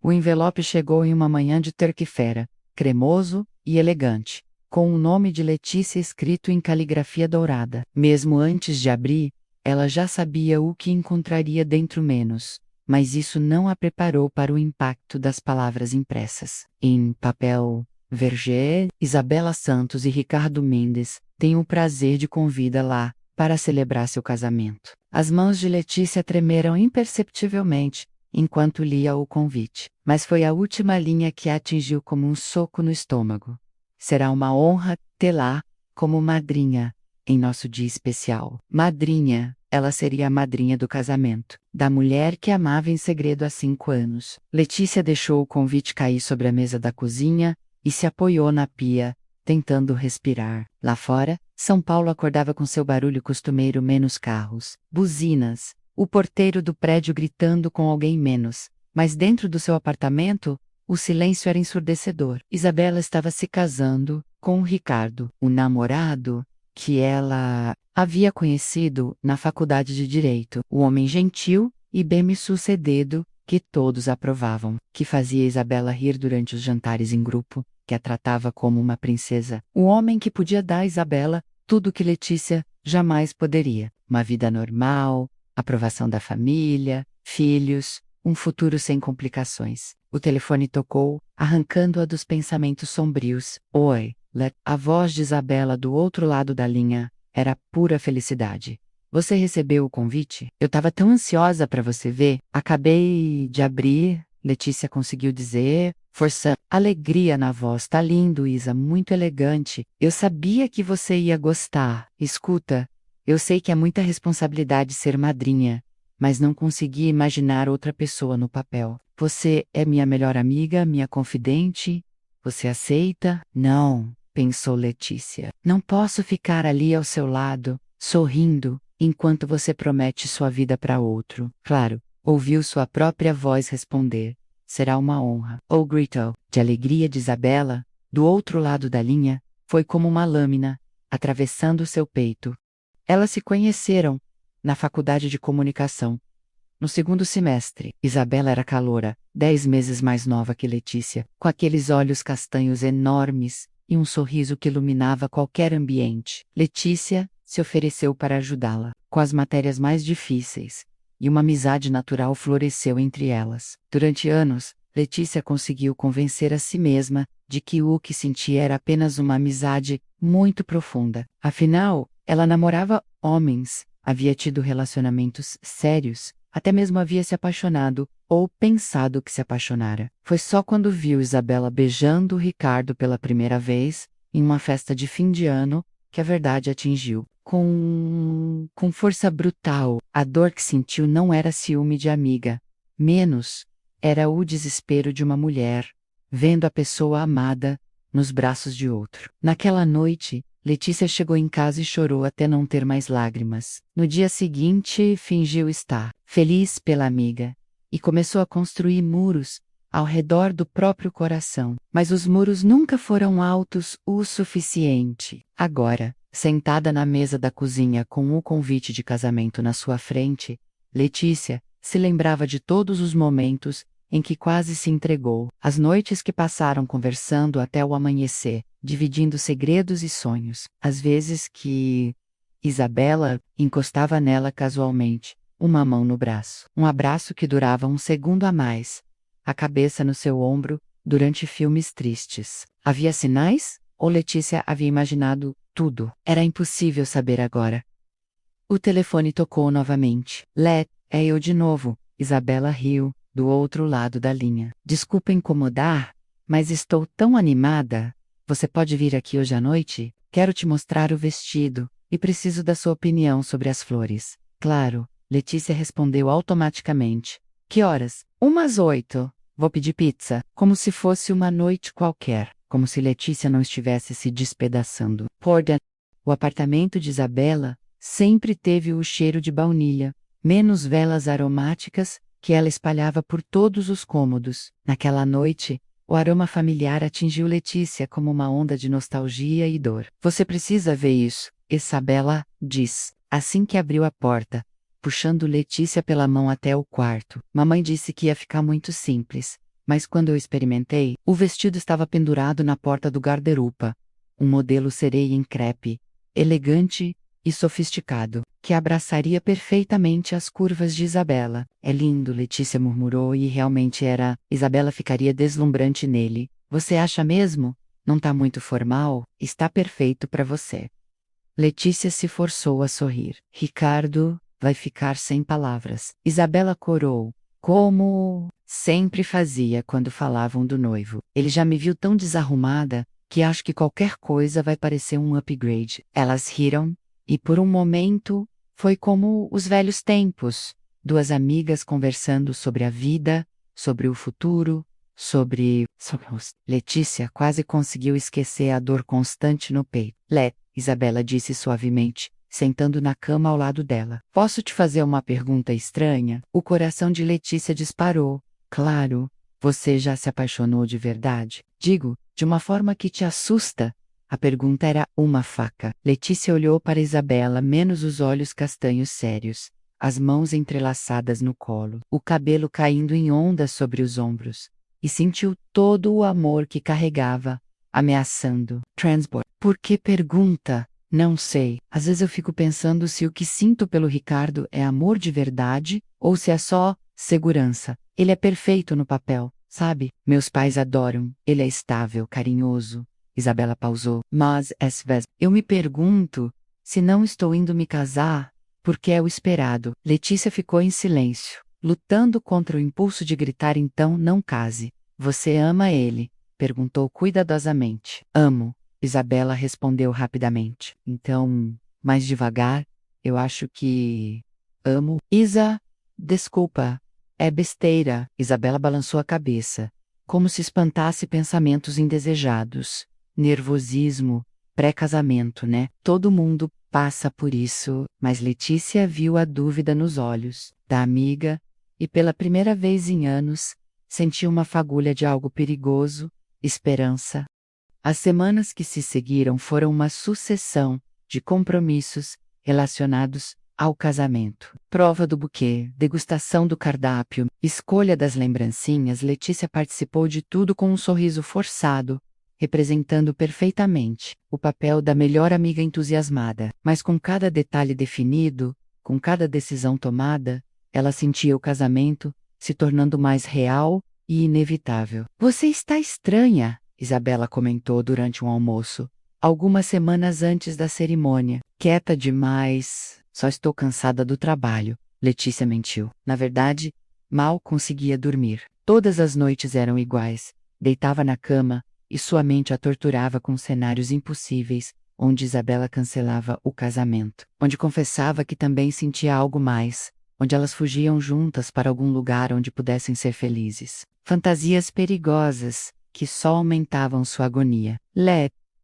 O envelope chegou em uma manhã de terça-feira, cremoso e elegante, com o nome de Letícia escrito em caligrafia dourada. Mesmo antes de abrir, ela já sabia o que encontraria dentro menos, mas isso não a preparou para o impacto das palavras impressas. Em papel Verger, Isabela Santos e Ricardo Mendes têm o prazer de convidá-la para celebrar seu casamento. As mãos de Letícia tremeram imperceptivelmente enquanto lia o convite, mas foi a última linha que a atingiu como um soco no estômago. Será uma honra tê-la como madrinha em nosso dia especial. Madrinha, ela seria a madrinha do casamento da mulher que amava em segredo há 5 anos. Letícia deixou o convite cair sobre a mesa da cozinha e se apoiou na pia, tentando respirar. Lá fora, São Paulo acordava com seu barulho costumeiro, menos carros, buzinas, o porteiro do prédio gritando com alguém menos. Mas dentro do seu apartamento, o silêncio era ensurdecedor. Isabela estava se casando com o Ricardo, o namorado que ela havia conhecido na faculdade de Direito. O homem gentil e bem-sucedido que todos aprovavam, que fazia Isabela rir durante os jantares em grupo, que a tratava como uma princesa. O homem que podia dar a Isabela tudo o que Letícia jamais poderia. Uma vida normal, aprovação da família, filhos, um futuro sem complicações. O telefone tocou, arrancando-a dos pensamentos sombrios. Oi, a voz de Isabela do outro lado da linha era pura felicidade. Você recebeu o convite? Eu estava tão ansiosa para você ver. Acabei de abrir, Letícia conseguiu dizer, forçando alegria na voz. Tá lindo, Isa, muito elegante. Eu sabia que você ia gostar. Escuta, eu sei que é muita responsabilidade ser madrinha, mas não consegui imaginar outra pessoa no papel. Você é minha melhor amiga, minha confidente. Você aceita? Não, pensou Letícia. Não posso ficar ali ao seu lado, sorrindo, enquanto você promete sua vida para outro. Claro, ouviu sua própria voz responder. Será uma honra. O grito de alegria de Isabela, do outro lado da linha, foi como uma lâmina, atravessando seu peito. Elas se conheceram na faculdade de comunicação. No segundo semestre, Isabela era caloura, 10 meses mais nova que Letícia, com aqueles olhos castanhos enormes e um sorriso que iluminava qualquer ambiente. Letícia se ofereceu para ajudá-la com as matérias mais difíceis, e uma amizade natural floresceu entre elas. Durante anos, Letícia conseguiu convencer a si mesma de que o que sentia era apenas uma amizade muito profunda. Afinal, ela namorava homens, havia tido relacionamentos sérios, até mesmo havia se apaixonado, ou pensado que se apaixonara. Foi só quando viu Isabela beijando Ricardo pela primeira vez, em uma festa de fim de ano, que a verdade atingiu. Com força brutal, a dor que sentiu não era ciúme de amiga. Menos, era o desespero de uma mulher, vendo a pessoa amada nos braços de outro. Naquela noite, Letícia chegou em casa e chorou até não ter mais lágrimas. No dia seguinte, fingiu estar feliz pela amiga e começou a construir muros ao redor do próprio coração. Mas os muros nunca foram altos o suficiente. Agora, sentada na mesa da cozinha com o convite de casamento na sua frente, Letícia se lembrava de todos os momentos em que quase se entregou, as noites que passaram conversando até o amanhecer, dividindo segredos e sonhos, as vezes que Isabela encostava nela casualmente, uma mão no braço, um abraço que durava um segundo a mais, a cabeça no seu ombro, durante filmes tristes. Havia sinais? Ou Letícia havia imaginado tudo? Era impossível saber agora. O telefone tocou novamente. É eu de novo. Isabela riu, do outro lado da linha. Desculpa incomodar, mas estou tão animada. Você pode vir aqui hoje à noite? Quero te mostrar o vestido, e preciso da sua opinião sobre as flores. Claro, Letícia respondeu automaticamente. Que horas? Umas 8. Vou pedir pizza. Como se fosse uma noite qualquer. Como se Letícia não estivesse se despedaçando. O apartamento de Isabela sempre teve o cheiro de baunilha, menos velas aromáticas, que ela espalhava por todos os cômodos. Naquela noite, o aroma familiar atingiu Letícia como uma onda de nostalgia e dor. Você precisa ver isso, Isabela diz, assim que abriu a porta, puxando Letícia pela mão até o quarto. Mamãe disse que ia ficar muito simples, mas quando eu experimentei, o vestido estava pendurado na porta do guarda-roupa. Um modelo sereia em crepe, elegante e sofisticado, que abraçaria perfeitamente as curvas de Isabela. É lindo, Letícia murmurou, e realmente era. Isabela ficaria deslumbrante nele. Você acha mesmo? Não tá muito formal? Está perfeito para você. Letícia se forçou a sorrir. Ricardo vai ficar sem palavras. Isabela corou, como sempre fazia quando falavam do noivo. Ele já me viu tão desarrumada que acho que qualquer coisa vai parecer um upgrade. Elas riram, e por um momento foi como os velhos tempos. Duas amigas conversando sobre a vida, sobre o futuro, sobre os. Letícia quase conseguiu esquecer a dor constante no peito. Isabela disse suavemente, sentando na cama ao lado dela. Posso te fazer uma pergunta estranha? O coração de Letícia disparou. Claro, você já se apaixonou de verdade? Digo, de uma forma que te assusta. A pergunta era uma faca. Letícia olhou para Isabela, menos os olhos castanhos sérios, as mãos entrelaçadas no colo, o cabelo caindo em ondas sobre os ombros, e sentiu todo o amor que carregava, ameaçando. Transport. Por que pergunta? Não sei. Às vezes eu fico pensando se o que sinto pelo Ricardo é amor de verdade ou se é só segurança. Ele é perfeito no papel, sabe? Meus pais adoram. Ele é estável, carinhoso. Isabela pausou. Mas, às vezes, eu me pergunto se não estou indo me casar porque é o esperado. Letícia ficou em silêncio, lutando contra o impulso de gritar. Então não case. Você ama ele? Perguntou cuidadosamente. Amo. Isabela respondeu rapidamente. Então, mais devagar, eu acho que. Amo. Desculpa. É besteira. Isabela balançou a cabeça, como se espantasse pensamentos indesejados. Nervosismo, pré-casamento, né? Todo mundo passa por isso, mas Letícia viu a dúvida nos olhos da amiga e, pela primeira vez em anos, sentiu uma fagulha de algo perigoso, esperança. As semanas que se seguiram foram uma sucessão de compromissos relacionados ao casamento. Prova do buquê, degustação do cardápio, escolha das lembrancinhas. Letícia participou de tudo com um sorriso forçado, representando perfeitamente o papel da melhor amiga entusiasmada. Mas com cada detalhe definido, com cada decisão tomada, ela sentia o casamento se tornando mais real e inevitável. Você está estranha, Isabela comentou durante um almoço, algumas semanas antes da cerimônia. Quieta demais. Só estou cansada do trabalho. Letícia mentiu. Na verdade, mal conseguia dormir. Todas as noites eram iguais. Deitava na cama e sua mente a torturava com cenários impossíveis, onde Isabela cancelava o casamento, onde confessava que também sentia algo mais, onde elas fugiam juntas para algum lugar onde pudessem ser felizes. Fantasias perigosas que só aumentavam sua agonia.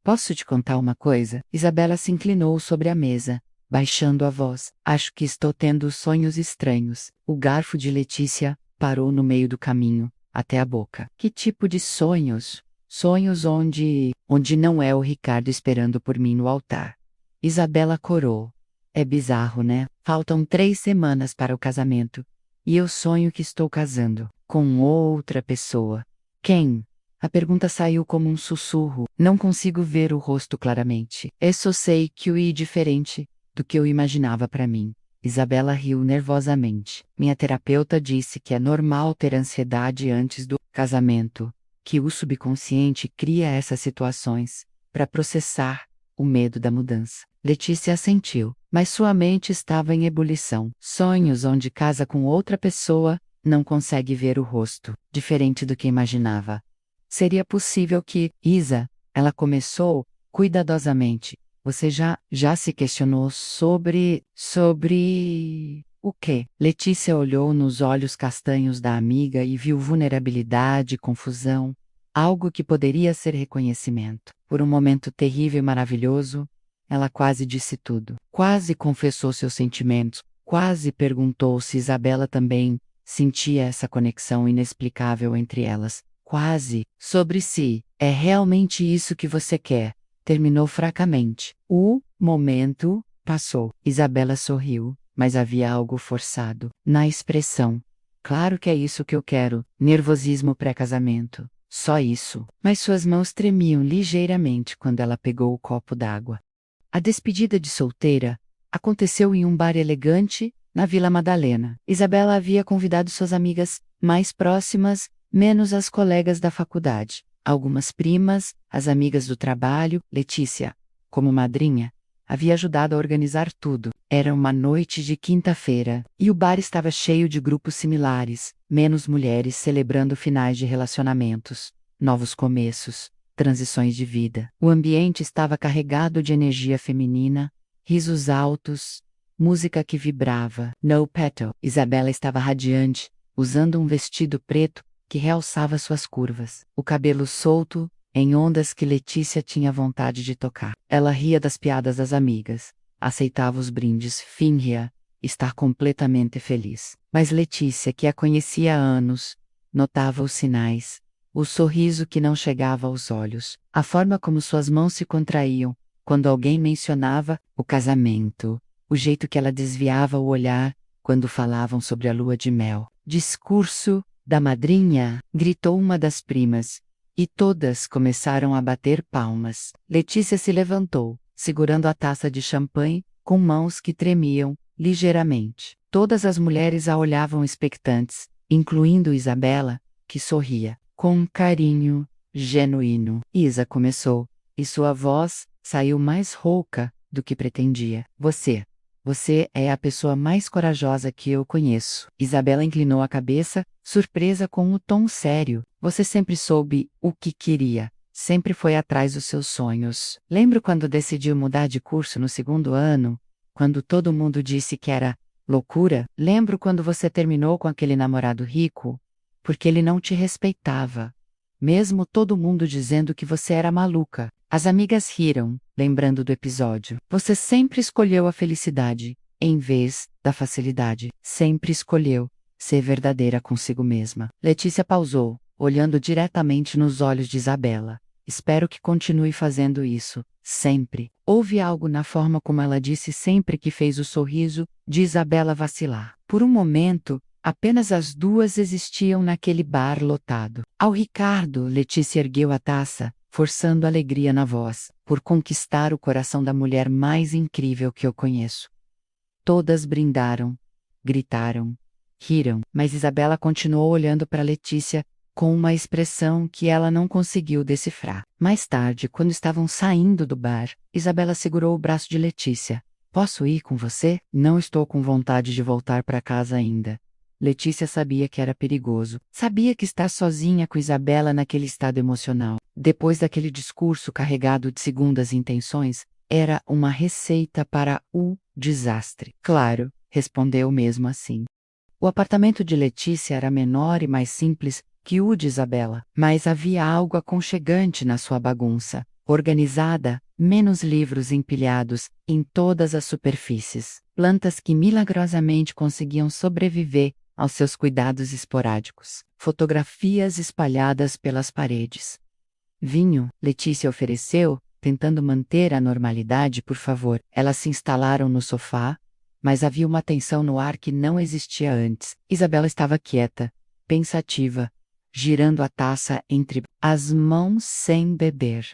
Posso te contar uma coisa? Isabela se inclinou sobre a mesa, baixando a voz. Acho que estou tendo sonhos estranhos. O garfo de Letícia parou no meio do caminho, até a boca. Que tipo de sonhos? Sonhos onde não é o Ricardo esperando por mim no altar. Isabela corou. É bizarro, né? Faltam 3 semanas para o casamento. E eu sonho que estou casando com outra pessoa. Quem? A pergunta saiu como um sussurro. Não consigo ver o rosto claramente. Eu só sei que o é diferente do que eu imaginava para mim. Isabela riu nervosamente. Minha terapeuta disse que é normal ter ansiedade antes do casamento, que o subconsciente cria essas situações para processar o medo da mudança. Letícia assentiu, mas sua mente estava em ebulição. Sonhos onde casa com outra pessoa, não consegue ver o rosto, diferente do que imaginava. Seria possível que, ela começou, cuidadosamente. Você já se questionou sobre o quê? Letícia olhou nos olhos castanhos da amiga e viu vulnerabilidade, confusão, algo que poderia ser reconhecimento. Por um momento terrível e maravilhoso, ela quase disse tudo. Quase confessou seus sentimentos, quase perguntou se Isabela também sentia essa conexão inexplicável entre elas. Quase. Sobre si. É realmente isso que você quer? Terminou fracamente. O momento passou. Isabela sorriu, mas havia algo forçado na expressão. Claro que é isso que eu quero, nervosismo pré-casamento. Só isso. Mas suas mãos tremiam ligeiramente quando ela pegou o copo d'água. A despedida de solteira aconteceu em um bar elegante, na Vila Madalena. Isabela havia convidado suas amigas mais próximas, menos as colegas da faculdade. Algumas primas, as amigas do trabalho, Letícia, como madrinha, havia ajudado a organizar tudo. Era uma noite de quinta-feira, e o bar estava cheio de grupos similares, menos mulheres celebrando finais de relacionamentos, novos começos, transições de vida. O ambiente estava carregado de energia feminina, risos altos, música que vibrava. No petal. Isabela estava radiante, usando um vestido preto que realçava suas curvas. O cabelo solto, em ondas que Letícia tinha vontade de tocar. Ela ria das piadas das amigas, aceitava os brindes, fingia estar completamente feliz. Mas Letícia, que a conhecia há anos, notava os sinais, o sorriso que não chegava aos olhos, a forma como suas mãos se contraíam quando alguém mencionava o casamento, o jeito que ela desviava o olhar quando falavam sobre a lua de mel. Discurso da madrinha, gritou uma das primas, e todas começaram a bater palmas. Letícia se levantou, segurando a taça de champanhe, com mãos que tremiam ligeiramente. Todas as mulheres a olhavam expectantes, incluindo Isabela, que sorria com um carinho genuíno. Isa começou, e sua voz saiu mais rouca do que pretendia. Você é a pessoa mais corajosa que eu conheço. Isabela inclinou a cabeça, surpresa com o tom sério. Você sempre soube o que queria. Sempre foi atrás dos seus sonhos. Lembro quando decidiu mudar de curso no segundo ano? Quando todo mundo disse que era loucura? Lembro quando você terminou com aquele namorado rico? Porque ele não te respeitava. Mesmo todo mundo dizendo que você era maluca. As amigas riram, lembrando do episódio. Você sempre escolheu a felicidade, em vez da facilidade. Sempre escolheu ser verdadeira consigo mesma. Letícia pausou, olhando diretamente nos olhos de Isabela. Espero que continue fazendo isso, sempre. Houve algo na forma como ela disse sempre que fez o sorriso de Isabela vacilar. Por um momento, apenas as duas existiam naquele bar lotado. Ao Ricardo, Letícia ergueu a taça, forçando alegria na voz, por conquistar o coração da mulher mais incrível que eu conheço. Todas brindaram, gritaram, riram, mas Isabela continuou olhando para Letícia com uma expressão que ela não conseguiu decifrar. Mais tarde, quando estavam saindo do bar, Isabela segurou o braço de Letícia. Posso ir com você? Não estou com vontade de voltar para casa ainda. Letícia sabia que era perigoso. Sabia que estar sozinha com Isabela naquele estado emocional, depois daquele discurso carregado de segundas intenções, era uma receita para o desastre. Claro, respondeu mesmo assim. O apartamento de Letícia era menor e mais simples que o de Isabela, mas havia algo aconchegante na sua bagunça, organizada, menos livros empilhados em todas as superfícies, plantas que milagrosamente conseguiam sobreviver aos seus cuidados esporádicos, fotografias espalhadas pelas paredes. Vinho, Letícia ofereceu, tentando manter a normalidade, por favor. Elas se instalaram no sofá, mas havia uma tensão no ar que não existia antes. Isabela estava quieta, pensativa, girando a taça entre as mãos sem beber.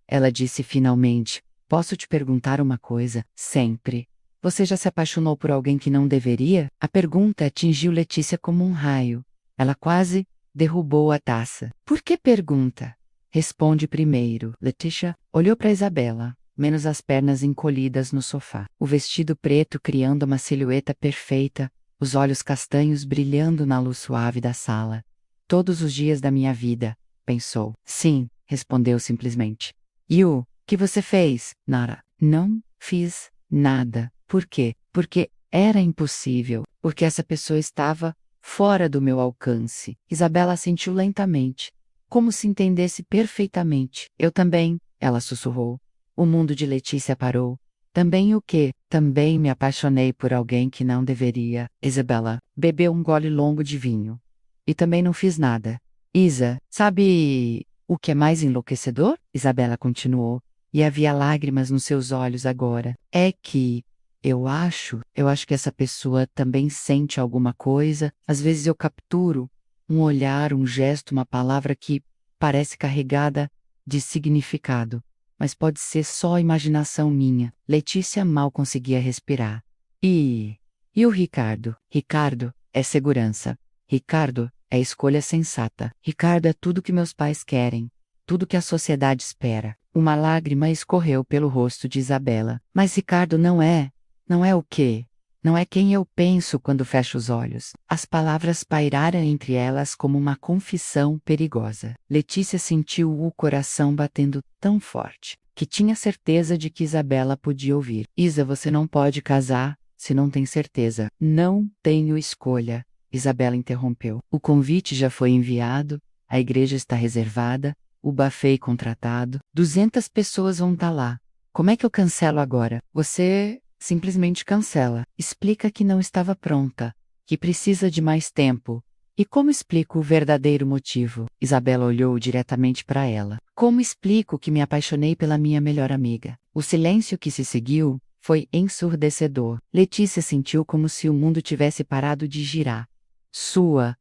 Ela disse finalmente, posso te perguntar uma coisa? Sempre. Você já se apaixonou por alguém que não deveria? A pergunta atingiu Letícia como um raio. Ela quase derrubou a taça. Por que pergunta? Responde primeiro. Letícia olhou para Isabela, menos as pernas encolhidas no sofá. O vestido preto criando uma silhueta perfeita, os olhos castanhos brilhando na luz suave da sala. Todos os dias da minha vida, pensou. Sim, respondeu simplesmente. E o que você fez? Nara. Não fiz nada. Por quê? Porque era impossível. Porque essa pessoa estava fora do meu alcance. Isabela assentiu lentamente, como se entendesse perfeitamente. Eu também, ela sussurrou. O mundo de Letícia parou. Também o quê? Também me apaixonei por alguém que não deveria. Isabela bebeu um gole longo de vinho. E também não fiz nada. Isa, sabe o que é mais enlouquecedor? Isabela continuou, e havia lágrimas nos seus olhos agora. É que Eu acho que essa pessoa também sente alguma coisa. Às vezes eu capturo um olhar, um gesto, uma palavra que parece carregada de significado, mas pode ser só imaginação minha. Letícia mal conseguia respirar. E e o Ricardo? Ricardo é segurança. Ricardo é escolha sensata. Ricardo é tudo que meus pais querem, tudo que a sociedade espera. Uma lágrima escorreu pelo rosto de Isabela. Mas Ricardo não é o quê? Não é quem eu penso quando fecho os olhos. As palavras pairaram entre elas como uma confissão perigosa. Letícia sentiu o coração batendo tão forte que tinha certeza de que Isabela podia ouvir. Isa, você não pode casar se não tem certeza. Não tenho escolha, Isabela interrompeu. O convite já foi enviado, a igreja está reservada, o buffet contratado, 200 pessoas vão estar lá. Como é que eu cancelo agora? Você simplesmente cancela. Explica que não estava pronta, que precisa de mais tempo. E como explico o verdadeiro motivo? Isabela olhou diretamente para ela. Como explico que me apaixonei pela minha melhor amiga? O silêncio que se seguiu foi ensurdecedor. Letícia sentiu como se o mundo tivesse parado de girar. Sua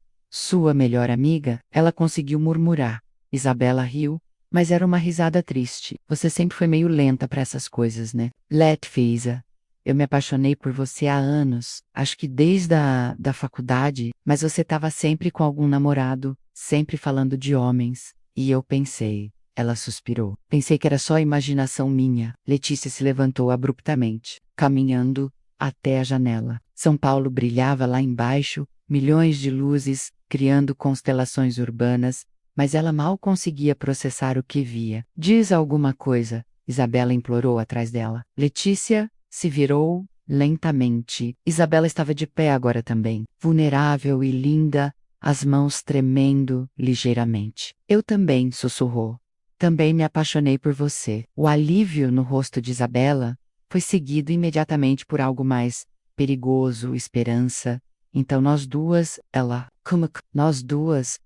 melhor amiga? Ela conseguiu murmurar. Isabela riu, mas era uma risada triste. Você sempre foi meio lenta para essas coisas, né? Letícia, eu me apaixonei por você há anos, acho que desde a faculdade, mas você estava sempre com algum namorado, sempre falando de homens. E eu pensei, ela suspirou. Pensei que era só imaginação minha. Letícia se levantou abruptamente, caminhando até a janela. São Paulo brilhava lá embaixo, milhões de luzes, criando constelações urbanas, mas ela mal conseguia processar o que via. Diz alguma coisa, Isabela implorou atrás dela. Letícia se virou lentamente. Isabela estava de pé agora também, vulnerável e linda, as mãos tremendo ligeiramente. Eu também, sussurrou. Também me apaixonei por você. O alívio no rosto de Isabela foi seguido imediatamente por algo mais perigoso, esperança. Então nós duas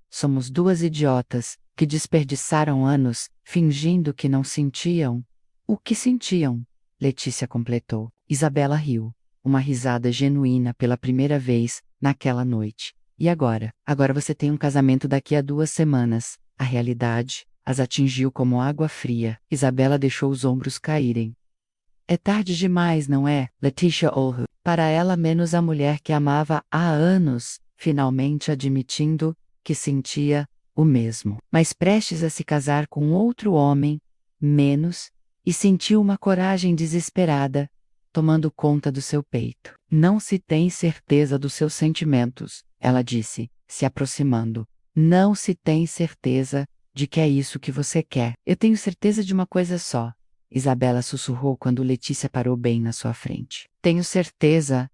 somos duas idiotas que desperdiçaram anos fingindo que não sentiam o que sentiam. Letícia completou. Isabela riu. Uma risada genuína pela primeira vez naquela noite. E agora? Agora você tem um casamento daqui a 2 semanas. A realidade as atingiu como água fria. Isabela deixou os ombros caírem. É tarde demais, não é? Letícia olhou para ela, menos a mulher que amava há anos, finalmente admitindo que sentia o mesmo. Mas prestes a se casar com outro homem, menos, e sentiu uma coragem desesperada, tomando conta do seu peito. Não se tem certeza dos seus sentimentos, ela disse, se aproximando. Não se tem certeza de que é isso que você quer. Eu tenho certeza de uma coisa só. Isabela sussurrou quando Letícia parou bem na sua frente. Tenho certeza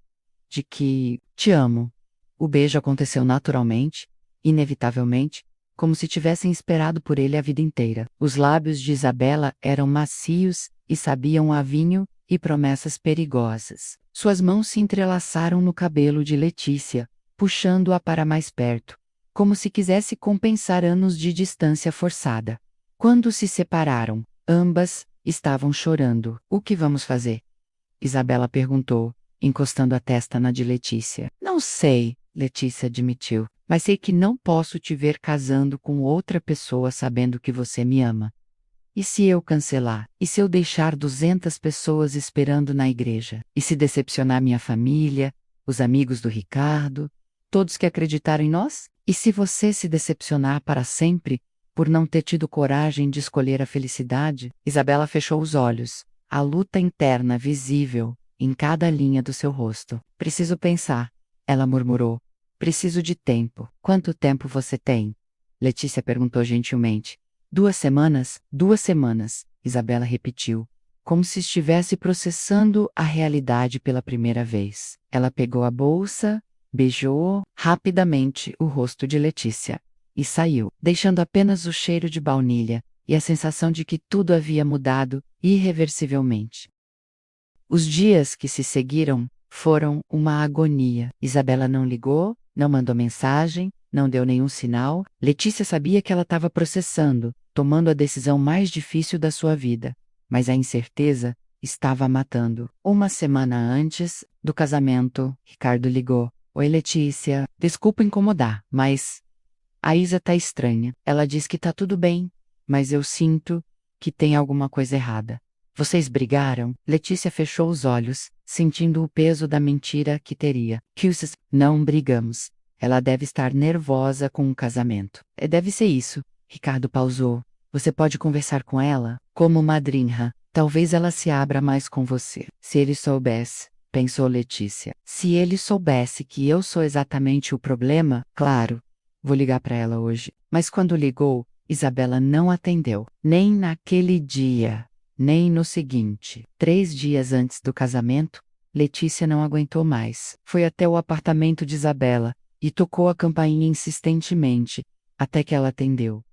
de que te amo. O beijo aconteceu naturalmente, inevitavelmente, como se tivessem esperado por ele a vida inteira. Os lábios de Isabela eram macios e sabiam a vinho e promessas perigosas. Suas mãos se entrelaçaram no cabelo de Letícia, puxando-a para mais perto, como se quisesse compensar anos de distância forçada. Quando se separaram, ambas estavam chorando. O que vamos fazer? Isabela perguntou, encostando a testa na de Letícia. Não sei, Letícia admitiu, mas sei que não posso te ver casando com outra pessoa sabendo que você me ama. E se eu cancelar? E se eu deixar 200 pessoas esperando na igreja? E se decepcionar minha família, os amigos do Ricardo, todos que acreditaram em nós? E se você se decepcionar para sempre, por não ter tido coragem de escolher a felicidade? Isabela fechou os olhos, a luta interna visível em cada linha do seu rosto. Preciso pensar, ela murmurou. Preciso de tempo. Quanto tempo você tem? Letícia perguntou gentilmente. 2 semanas? 2 semanas, Isabela repetiu, como se estivesse processando a realidade pela primeira vez. Ela pegou a bolsa, beijou rapidamente o rosto de Letícia e saiu, deixando apenas o cheiro de baunilha e a sensação de que tudo havia mudado irreversivelmente. Os dias que se seguiram foram uma agonia. Isabela não ligou, não mandou mensagem, não deu nenhum sinal. Letícia sabia que ela estava processando, tomando a decisão mais difícil da sua vida, mas a incerteza estava matando. Uma semana antes do casamento, Ricardo ligou. Oi, Letícia. Desculpa incomodar, mas a Isa tá estranha. Ela diz que tá tudo bem, mas eu sinto que tem alguma coisa errada. Vocês brigaram? Letícia fechou os olhos, sentindo o peso da mentira que teria. Kisses, não brigamos. Ela deve estar nervosa com o casamento. Deve ser isso. Ricardo pausou. Você pode conversar com ela? Como madrinha, talvez ela se abra mais com você. Se ele soubesse, pensou Letícia. Se ele soubesse que eu sou exatamente o problema, claro. Vou ligar para ela hoje. Mas quando ligou, Isabela não atendeu. Nem naquele dia, nem no seguinte. 3 dias antes do casamento, Letícia não aguentou mais. Foi até o apartamento de Isabela e tocou a campainha insistentemente, até que ela atendeu.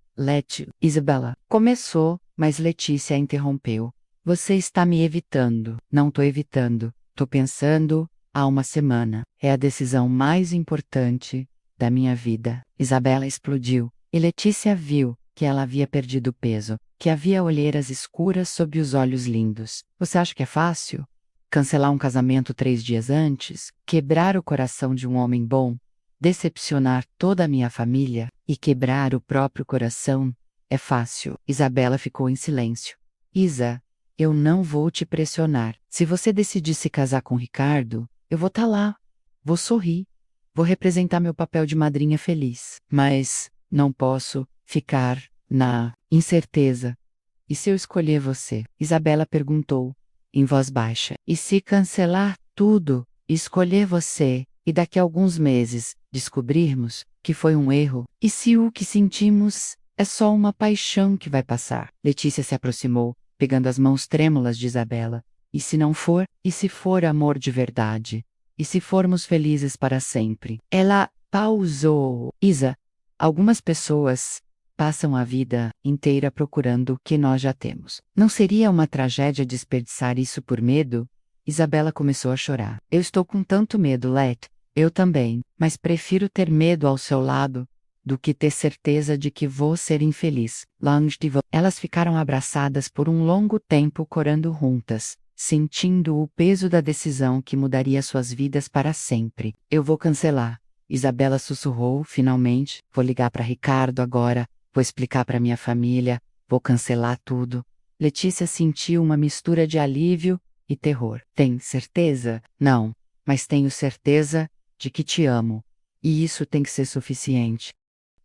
Isabela. Começou, mas Letícia a interrompeu. Você está me evitando. Não tô evitando. Tô pensando há uma semana. É a decisão mais importante da minha vida. Isabela explodiu, e Letícia viu que ela havia perdido peso, que havia olheiras escuras sob os olhos lindos. Você acha que é fácil? Cancelar um casamento 3 dias antes? Quebrar o coração de um homem bom? Decepcionar toda a minha família e quebrar o próprio coração? É fácil. Isabela ficou em silêncio. Isa, eu não vou te pressionar. Se você decidir se casar com Ricardo, eu vou estar lá. Vou sorrir. Vou representar meu papel de madrinha feliz. Mas não posso ficar na incerteza. E se eu escolher você? Isabela perguntou, em voz baixa. E se cancelar tudo, escolher você, e daqui a alguns meses descobrirmos que foi um erro? E se o que sentimos é só uma paixão que vai passar? Letícia se aproximou, pegando as mãos trêmulas de Isabela. E se não for? E se for amor de verdade? E se formos felizes para sempre? Ela pausou. Isa, algumas pessoas passam a vida inteira procurando o que nós já temos. Não seria uma tragédia desperdiçar isso por medo? Isabela começou a chorar. Eu estou com tanto medo, Let. Eu também, mas prefiro ter medo ao seu lado do que ter certeza de que vou ser infeliz. Elas ficaram abraçadas por um longo tempo corando juntas, sentindo o peso da decisão que mudaria suas vidas para sempre. Eu vou cancelar. Isabela sussurrou, finalmente. Vou ligar para Ricardo agora, vou explicar para minha família, vou cancelar tudo. Letícia sentiu uma mistura de alívio e terror. Tem certeza? Não, mas tenho certeza de que te amo. E isso tem que ser suficiente.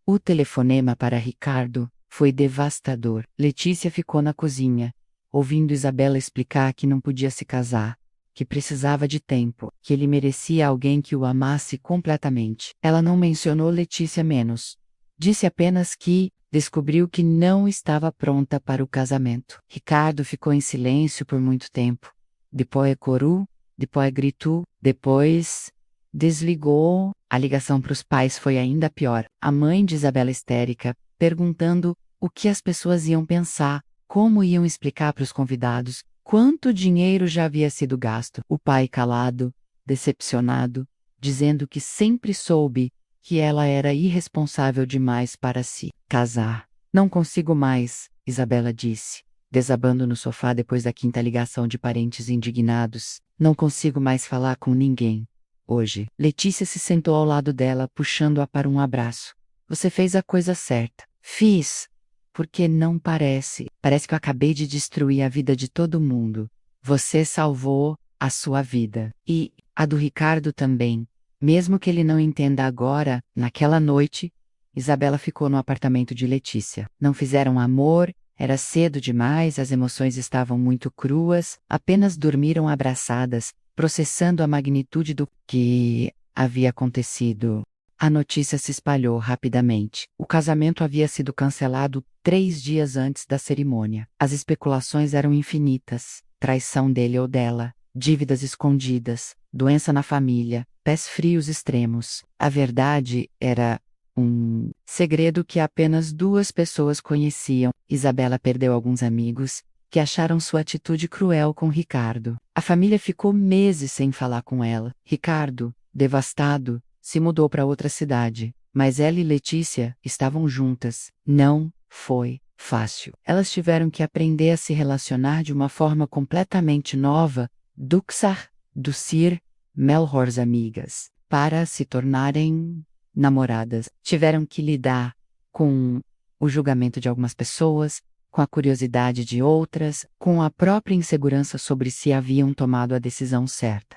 O telefonema para Ricardo foi devastador. Letícia ficou na cozinha, ouvindo Isabela explicar que não podia se casar, que precisava de tempo, que ele merecia alguém que o amasse completamente. Ela não mencionou Letícia menos. Disse apenas que descobriu que não estava pronta para o casamento. Ricardo ficou em silêncio por muito tempo. Depois corou, depois gritou, depois desligou. A ligação para os pais foi ainda pior. A mãe de Isabela histérica, perguntando o que as pessoas iam pensar, como iam explicar para os convidados, quanto dinheiro já havia sido gasto. O pai calado, decepcionado, dizendo que sempre soube que ela era irresponsável demais para se casar. Não consigo mais, Isabela disse, desabando no sofá depois da quinta ligação de parentes indignados. Não consigo mais falar com ninguém. Hoje, Letícia se sentou ao lado dela, puxando-a para um abraço. Você fez a coisa certa. Fiz. Porque não parece. Parece que eu acabei de destruir a vida de todo mundo. Você salvou a sua vida. E a do Ricardo também. Mesmo que ele não entenda agora, naquela noite, Isabela ficou no apartamento de Letícia. Não fizeram amor, era cedo demais, as emoções estavam muito cruas, apenas dormiram abraçadas, processando a magnitude do que havia acontecido. A notícia se espalhou rapidamente. O casamento havia sido cancelado 3 dias antes da cerimônia. As especulações eram infinitas. Traição dele ou dela, dívidas escondidas, doença na família, pés frios extremos. A verdade era um segredo que apenas 2 pessoas conheciam. Isabela perdeu alguns amigos, que acharam sua atitude cruel com Ricardo. A família ficou meses sem falar com ela. Ricardo, devastado, se mudou para outra cidade, mas ela e Letícia estavam juntas. Não foi fácil. Elas tiveram que aprender a se relacionar de uma forma completamente nova, Duxar, Ducir, Melhores amigas, para se tornarem namoradas. Tiveram que lidar com o julgamento de algumas pessoas, com a curiosidade de outras, com a própria insegurança sobre se haviam tomado a decisão certa.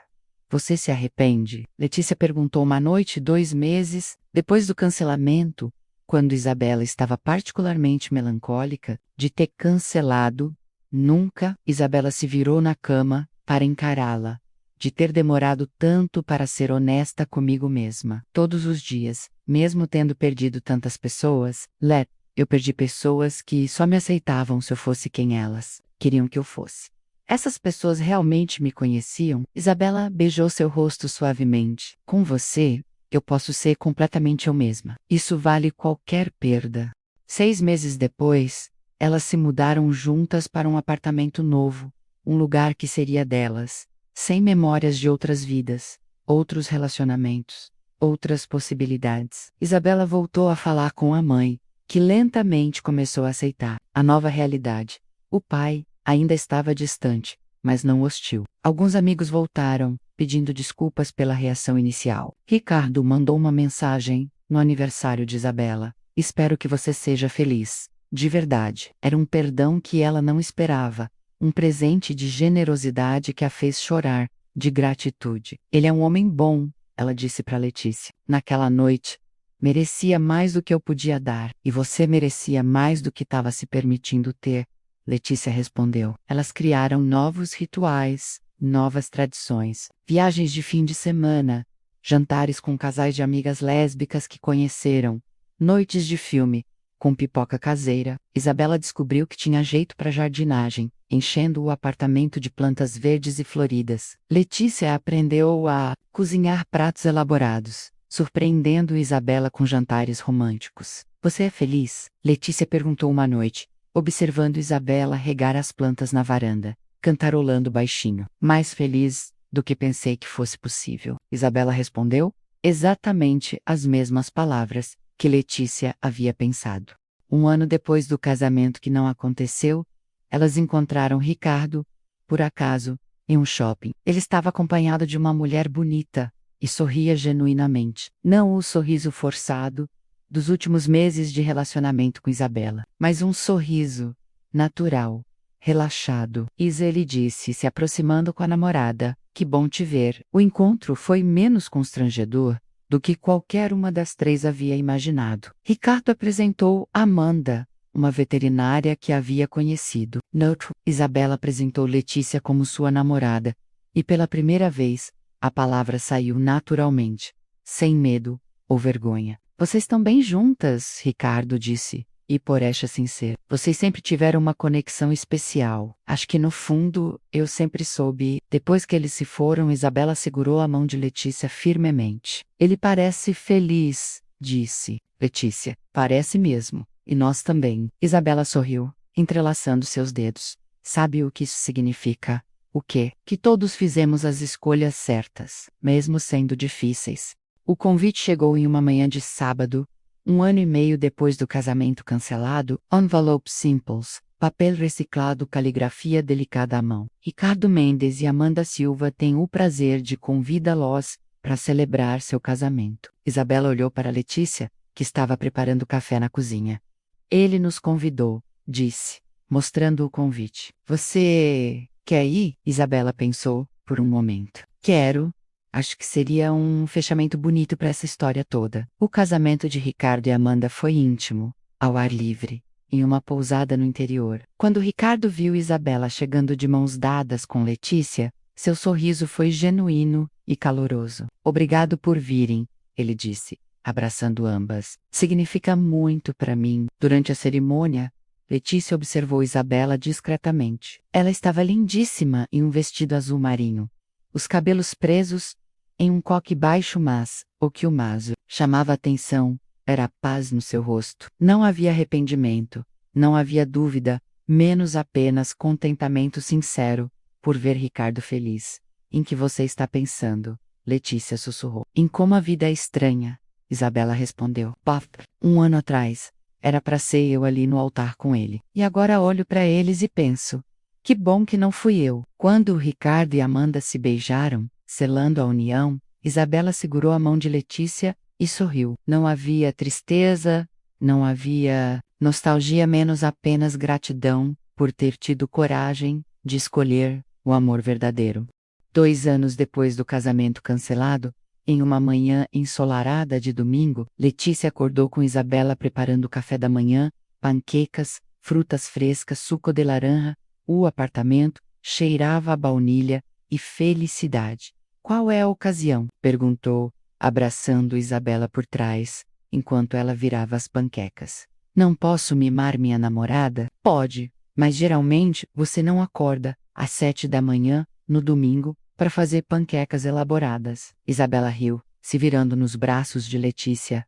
Você se arrepende? Letícia perguntou uma noite 2 meses depois do cancelamento, quando Isabela estava particularmente melancólica de ter cancelado. Nunca. Isabela se virou na cama para encará-la. De ter demorado tanto para ser honesta comigo mesma. Todos os dias, mesmo tendo perdido tantas pessoas, eu perdi pessoas que só me aceitavam se eu fosse quem elas queriam que eu fosse. Essas pessoas realmente me conheciam? Isabela beijou seu rosto suavemente. Com você, eu posso ser completamente eu mesma. Isso vale qualquer perda. 6 meses depois, elas se mudaram juntas para um apartamento novo, um lugar que seria delas, sem memórias de outras vidas, outros relacionamentos, outras possibilidades. Isabela voltou a falar com a mãe, que lentamente começou a aceitar a nova realidade. O pai ainda estava distante, mas não hostil. Alguns amigos voltaram, pedindo desculpas pela reação inicial. Ricardo mandou uma mensagem no aniversário de Isabela. Espero que você seja feliz. De verdade. Era um perdão que ela não esperava. Um presente de generosidade que a fez chorar, de gratitude. Ele é um homem bom, ela disse para Letícia. Naquela noite, merecia mais do que eu podia dar, e você merecia mais do que estava se permitindo ter. Letícia respondeu. Elas criaram novos rituais, novas tradições, viagens de fim de semana, jantares com casais de amigas lésbicas que conheceram, noites de filme, com pipoca caseira. Isabela descobriu que tinha jeito para jardinagem, enchendo o apartamento de plantas verdes e floridas. Letícia aprendeu a cozinhar pratos elaborados, surpreendendo Isabela com jantares românticos. Você é feliz? Letícia perguntou uma noite, observando Isabela regar as plantas na varanda, cantarolando baixinho. Mais feliz do que pensei que fosse possível. Isabela respondeu exatamente as mesmas palavras que Letícia havia pensado. 1 ano depois do casamento que não aconteceu, elas encontraram Ricardo, por acaso, em um shopping. Ele estava acompanhado de uma mulher bonita e sorria genuinamente. Não o sorriso forçado dos últimos meses de relacionamento com Isabela, mas um sorriso natural, relaxado. Isa, ele disse, se aproximando com a namorada. Que bom te ver. O encontro foi menos constrangedor do que qualquer uma das 3 havia imaginado. Ricardo apresentou Amanda, uma veterinária que havia conhecido. Isabela apresentou Letícia como sua namorada, e pela primeira vez, a palavra saiu naturalmente, sem medo ou vergonha. Vocês estão bem juntas, Ricardo disse, e por esta sincero. Vocês sempre tiveram uma conexão especial. Acho que no fundo, eu sempre soube. Depois que eles se foram, Isabela segurou a mão de Letícia firmemente. Ele parece feliz, disse. Letícia, parece mesmo. E nós também. Isabela sorriu, entrelaçando seus dedos. Sabe o que isso significa? O quê? Que todos fizemos as escolhas certas, mesmo sendo difíceis. O convite chegou em uma manhã de sábado, 1 ano e meio depois do casamento cancelado. Envelope simples, papel reciclado, caligrafia delicada à mão. Ricardo Mendes e Amanda Silva têm o prazer de convidá-los para celebrar seu casamento. Isabela olhou para Letícia, que estava preparando café na cozinha. Ele nos convidou, disse, mostrando o convite. Você quer ir? Isabela pensou, por um momento. Quero. Acho que seria um fechamento bonito para essa história toda. O casamento de Ricardo e Amanda foi íntimo, ao ar livre, em uma pousada no interior. Quando Ricardo viu Isabela chegando de mãos dadas com Letícia, seu sorriso foi genuíno e caloroso. Obrigado por virem, ele disse, abraçando ambas. Significa muito para mim. Durante a cerimônia, Letícia observou Isabela discretamente. Ela estava lindíssima em um vestido azul marinho. Os cabelos presos em um coque baixo, mas o que o mais chamava a atenção era a paz no seu rosto. Não havia arrependimento, não havia dúvida, menos apenas contentamento sincero por ver Ricardo feliz. Em que você está pensando? Letícia sussurrou. Em como a vida é estranha, Isabela respondeu. 1 ano atrás, Era para ser eu ali no altar com ele. E agora olho para eles e penso: que bom que não fui eu. Quando o Ricardo e Amanda se beijaram, selando a união, Isabela segurou a mão de Letícia e sorriu. Não havia tristeza, não havia nostalgia, menos apenas gratidão por ter tido coragem de escolher o amor verdadeiro. 2 anos depois do casamento cancelado, em uma manhã ensolarada de domingo, Letícia acordou com Isabela preparando o café da manhã, panquecas, frutas frescas, suco de laranja. O apartamento cheirava a baunilha e felicidade. Qual é a ocasião? Perguntou, abraçando Isabela por trás, enquanto ela virava as panquecas. Não posso mimar minha namorada? Pode, mas geralmente você não acorda às 7 da manhã, no domingo, para fazer panquecas elaboradas. Isabela riu, se virando nos braços de Letícia.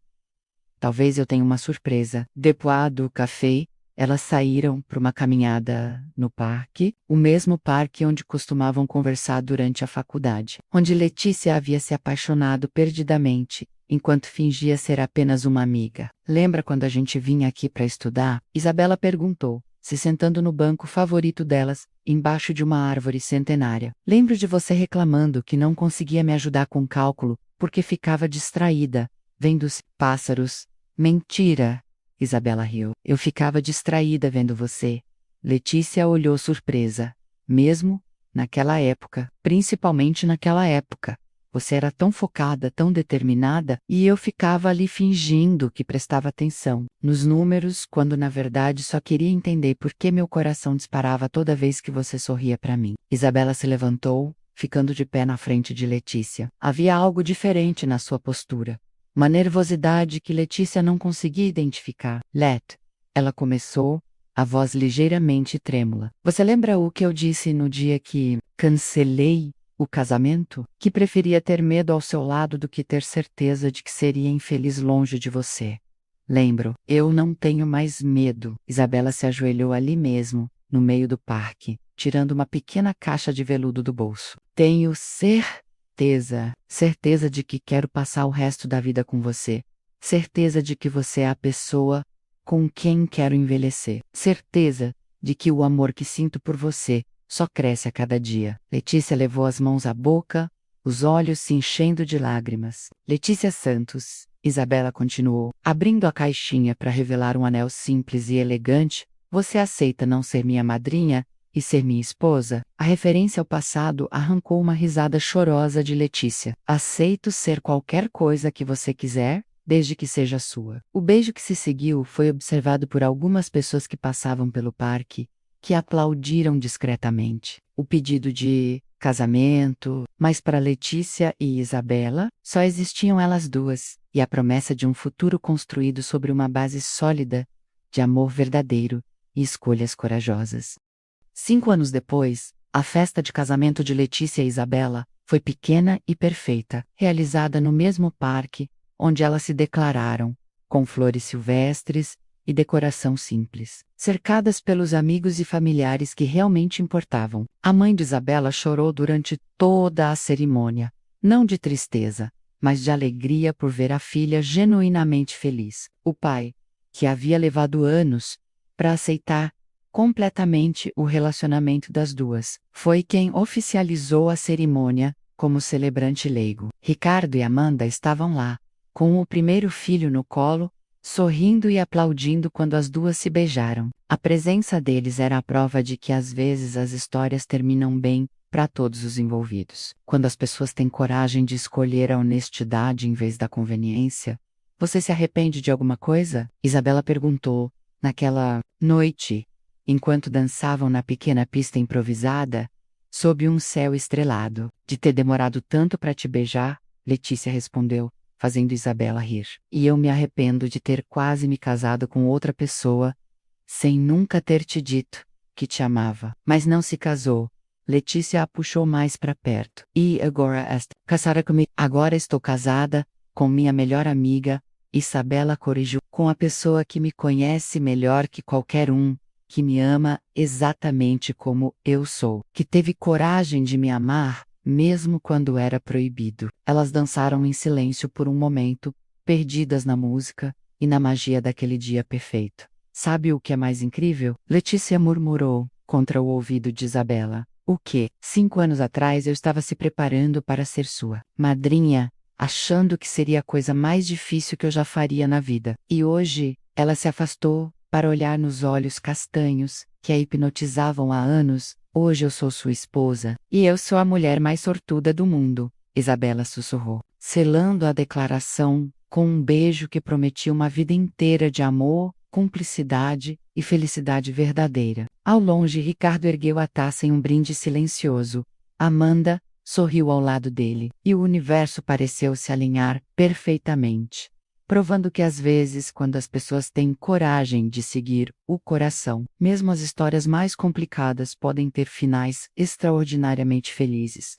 Talvez eu tenha uma surpresa. Depois do café, elas saíram para uma caminhada no parque, o mesmo parque onde costumavam conversar durante a faculdade, onde Letícia havia se apaixonado perdidamente, enquanto fingia ser apenas uma amiga. Lembra quando a gente vinha aqui para estudar? Isabela perguntou, se sentando no banco favorito delas, embaixo de uma árvore centenária. Lembro de você reclamando que não conseguia me ajudar com cálculo, porque ficava distraída, vendo os pássaros. Mentira! Isabela riu. Eu ficava distraída vendo você. Letícia olhou surpresa. Mesmo naquela época, principalmente naquela época. Você era tão focada, tão determinada, e eu ficava ali fingindo que prestava atenção nos números, quando na verdade só queria entender por que meu coração disparava toda vez que você sorria para mim. Isabela se levantou, ficando de pé na frente de Letícia. Havia algo diferente na sua postura. Uma nervosidade que Letícia não conseguia identificar. Ela começou, a voz ligeiramente trêmula. Você lembra o que eu disse no dia que cancelei o casamento? Que preferia ter medo ao seu lado do que ter certeza de que seria infeliz longe de você. Lembro, eu não tenho mais medo. Isabela se ajoelhou ali mesmo, no meio do parque, tirando uma pequena caixa de veludo do bolso. Tenho certeza de que quero passar o resto da vida com você. Certeza de que você é a pessoa com quem quero envelhecer. Certeza de que o amor que sinto por você só cresce a cada dia. Letícia levou as mãos à boca, os olhos se enchendo de lágrimas. Letícia Santos, Isabela continuou, abrindo a caixinha para revelar um anel simples e elegante. Você aceita não ser minha madrinha e ser minha esposa? A referência ao passado arrancou uma risada chorosa de Letícia. Aceito ser qualquer coisa que você quiser, desde que seja sua. O beijo que se seguiu foi observado por algumas pessoas que passavam pelo parque, que aplaudiram discretamente o pedido de casamento, mas para Letícia e Isabela, só existiam elas duas, e a promessa de um futuro construído sobre uma base sólida, de amor verdadeiro e escolhas corajosas. 5 anos depois, a festa de casamento de Letícia e Isabela foi pequena e perfeita, realizada no mesmo parque, onde elas se declararam, com flores silvestres e decoração simples, cercadas pelos amigos e familiares que realmente importavam. A mãe de Isabela chorou durante toda a cerimônia, não de tristeza, mas de alegria por ver a filha genuinamente feliz. O pai, que havia levado anos para aceitar completamente o relacionamento das duas, foi quem oficializou a cerimônia como celebrante leigo. Ricardo e Amanda estavam lá, com o primeiro filho no colo, sorrindo e aplaudindo quando as duas se beijaram. A presença deles era a prova de que às vezes as histórias terminam bem para todos os envolvidos. Quando as pessoas têm coragem de escolher a honestidade em vez da conveniência. Você se arrepende de alguma coisa? Isabela perguntou, naquela noite, enquanto dançavam na pequena pista improvisada, sob um céu estrelado. De ter demorado tanto para te beijar, Letícia respondeu, fazendo Isabela rir. E eu me arrependo de ter quase me casado com outra pessoa, sem nunca ter te dito que te amava. Mas não se casou. Letícia a puxou mais para perto. E agora casada comigo. Agora estou casada com minha melhor amiga, Isabela corrigiu, com a pessoa que me conhece melhor que qualquer um, que me ama exatamente como eu sou, que teve coragem de me amar, mesmo quando era proibido. Elas dançaram em silêncio por um momento, perdidas na música, e na magia daquele dia perfeito. Sabe o que é mais incrível? Letícia murmurou, contra o ouvido de Isabela. O quê? 5 anos atrás eu estava se preparando para ser sua madrinha, achando que seria a coisa mais difícil que eu já faria na vida. E hoje, ela se afastou, para olhar nos olhos castanhos, que a hipnotizavam há anos. Hoje eu sou sua esposa, e eu sou a mulher mais sortuda do mundo, Isabela sussurrou, selando a declaração com um beijo que prometia uma vida inteira de amor, cumplicidade e felicidade verdadeira. Ao longe, Ricardo ergueu a taça em um brinde silencioso. Amanda sorriu ao lado dele, e o universo pareceu se alinhar perfeitamente, provando que às vezes, quando as pessoas têm coragem de seguir o coração, mesmo as histórias mais complicadas podem ter finais extraordinariamente felizes.